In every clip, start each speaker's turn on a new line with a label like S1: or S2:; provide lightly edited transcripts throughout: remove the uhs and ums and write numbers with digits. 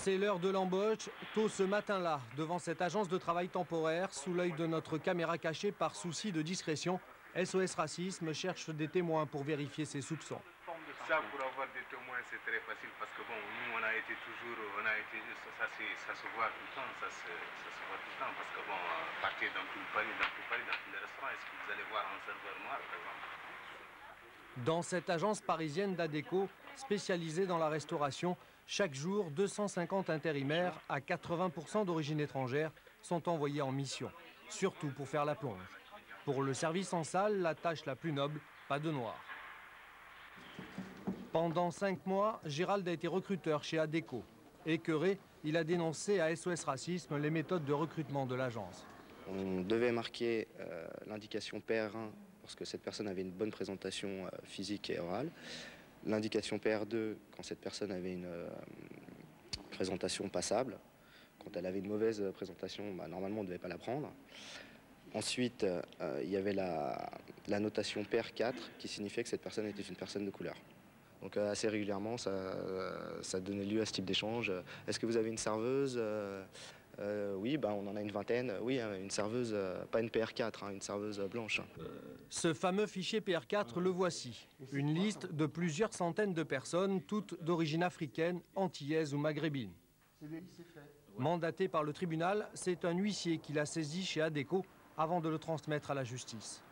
S1: C'est l'heure de l'embauche. Tôt ce matin-là, devant cette agence de travail temporaire, sous l'œil de notre caméra cachée par souci de discrétion, SOS Racisme cherche des témoins pour vérifier ses soupçons.
S2: Ça, pour avoir des témoins, c'est très facile parce que bon, nous, on a été toujours, ça se voit tout le temps, ça se voit tout le temps parce que bon, partez dans tout Paris, dans tous les restaurants, est-ce que vous allez voir un serveur noir, par exemple?
S1: Dans cette agence parisienne d'Adecco, spécialisée dans la restauration, chaque jour, 250 intérimaires à 80% d'origine étrangère sont envoyés en mission, surtout pour faire la plonge. Pour le service en salle, la tâche la plus noble, pas de noir. Pendant 5 mois, Gérald a été recruteur chez Adecco. Écœuré, il a dénoncé à SOS Racisme les méthodes de recrutement de l'agence.
S3: On devait marquer l'indication PR1 parce que cette personne avait une bonne présentation physique et orale. L'indication PR2 quand cette personne avait une présentation passable. Quand elle avait une mauvaise présentation, normalement on ne devait pas la prendre. Ensuite, il y avait la notation PR4 qui signifiait que cette personne était une personne de couleur. Donc assez régulièrement, ça donnait lieu à ce type d'échange. Est-ce que vous avez une serveuse? Oui, on en a une vingtaine. Oui, une serveuse, pas une PR4, une serveuse blanche.
S1: Ce fameux fichier PR4, le voici. Une liste de plusieurs centaines de personnes, toutes d'origine africaine, antillaise ou maghrébine. Mandaté par le tribunal, c'est un huissier qui l'a saisi chez Adecco avant de le transmettre à la justice.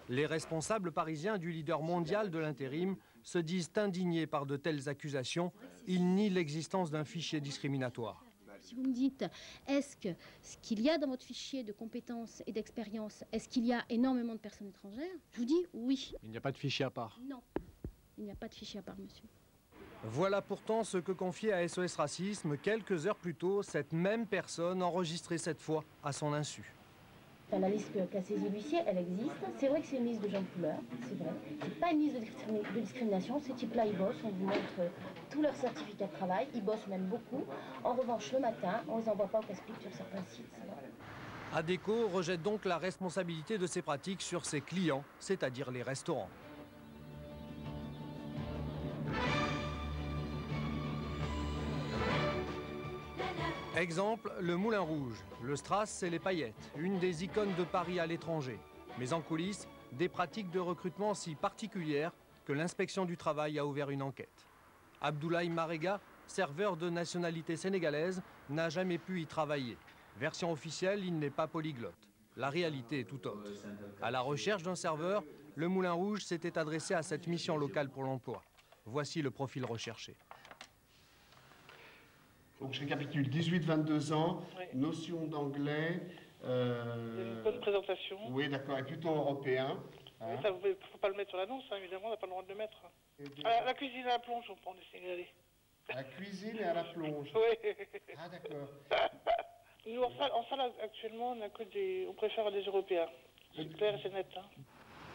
S1: Les responsables parisiens du leader mondial de l'intérim se disent indignés par de telles accusations. Ils nient l'existence d'un fichier discriminatoire.
S4: Si vous me dites, est-ce que ce qu'il y a dans votre fichier de compétences et d'expérience, est-ce qu'il y a énormément de personnes étrangères? Je vous dis oui.
S1: Il n'y a pas de fichier à part.
S4: Non, il n'y a pas de fichier à part, monsieur.
S1: Voilà pourtant ce que confiait à SOS Racisme quelques heures plus tôt cette même personne enregistrée cette fois à son insu.
S4: La liste qu'a saisie l'huissier, elle existe. C'est vrai que c'est une liste de gens de couleur, c'est vrai. C'est pas une liste de discrimination. Ces types-là, ils bossent. On vous montre tous leurs certificats de travail. Ils bossent même beaucoup. En revanche, le matin, on les envoie pas au casse-pipe sur certains sites.
S1: Adecco rejette donc la responsabilité de ses pratiques sur ses clients, c'est-à-dire les restaurants. Exemple, le Moulin Rouge. Le strass, c'est les paillettes, une des icônes de Paris à l'étranger. Mais en coulisses, des pratiques de recrutement si particulières que l'inspection du travail a ouvert une enquête. Abdoulaye Marega, serveur de nationalité sénégalaise, n'a jamais pu y travailler. Version officielle, il n'est pas polyglotte. La réalité est tout autre. À la recherche d'un serveur, le Moulin Rouge s'était adressé à cette mission locale pour l'emploi. Voici le profil recherché.
S5: Donc je récapitule, 18-22 ans,
S6: oui.
S5: Notion d'anglais.
S6: Une bonne présentation.
S5: Oui, d'accord, et plutôt européen.
S6: Oui, ça, vous ne faut pas le mettre sur l'annonce, évidemment, on n'a pas le droit de le mettre. La cuisine à la plonge, on prend des Sénégalais.
S5: À la cuisine et à la plonge.
S6: Oui.
S5: Ah, d'accord.
S6: Nous, en salle, actuellement, on préfère des Européens. C'est clair et c'est net.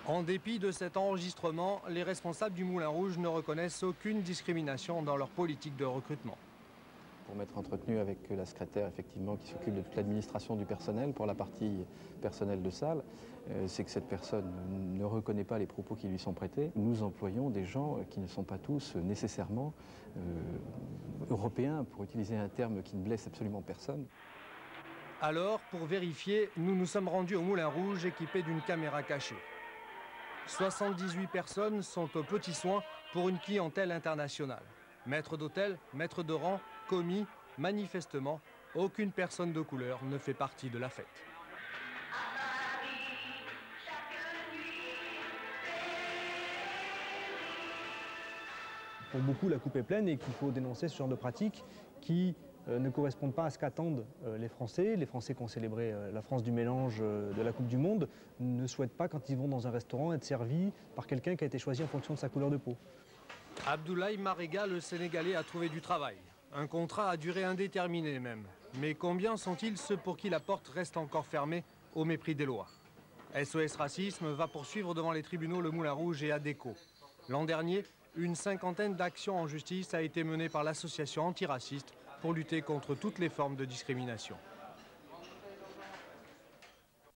S1: En dépit de cet enregistrement, les responsables du Moulin Rouge ne reconnaissent aucune discrimination dans leur politique de recrutement.
S7: Pour m'être entretenu avec la secrétaire effectivement qui s'occupe de toute l'administration du personnel pour la partie personnel de salle, c'est que cette personne ne reconnaît pas les propos qui lui sont prêtés. Nous employons des gens qui ne sont pas tous nécessairement européens, pour utiliser un terme qui ne blesse absolument personne.
S1: Alors, pour vérifier, nous nous sommes rendus au Moulin Rouge équipés d'une caméra cachée. 78 personnes sont aux petits soins pour une clientèle internationale. Maître d'hôtel, maître de rang, commis, manifestement, aucune personne de couleur ne fait partie de la fête.
S8: Pour beaucoup, la coupe est pleine et qu'il faut dénoncer ce genre de pratiques qui ne correspondent pas à ce qu'attendent les Français. Les Français qui ont célébré la France du mélange de la Coupe du Monde ne souhaitent pas, quand ils vont dans un restaurant, être servis par quelqu'un qui a été choisi en fonction de sa couleur de peau.
S1: Abdoulaye Marega, le Sénégalais, a trouvé du travail. Un contrat à durée indéterminée même. Mais combien sont-ils ceux pour qui la porte reste encore fermée au mépris des lois? SOS Racisme va poursuivre devant les tribunaux le Moulin Rouge et Adecco. L'an dernier, une cinquantaine d'actions en justice a été menée par l'association antiraciste pour lutter contre toutes les formes de discrimination.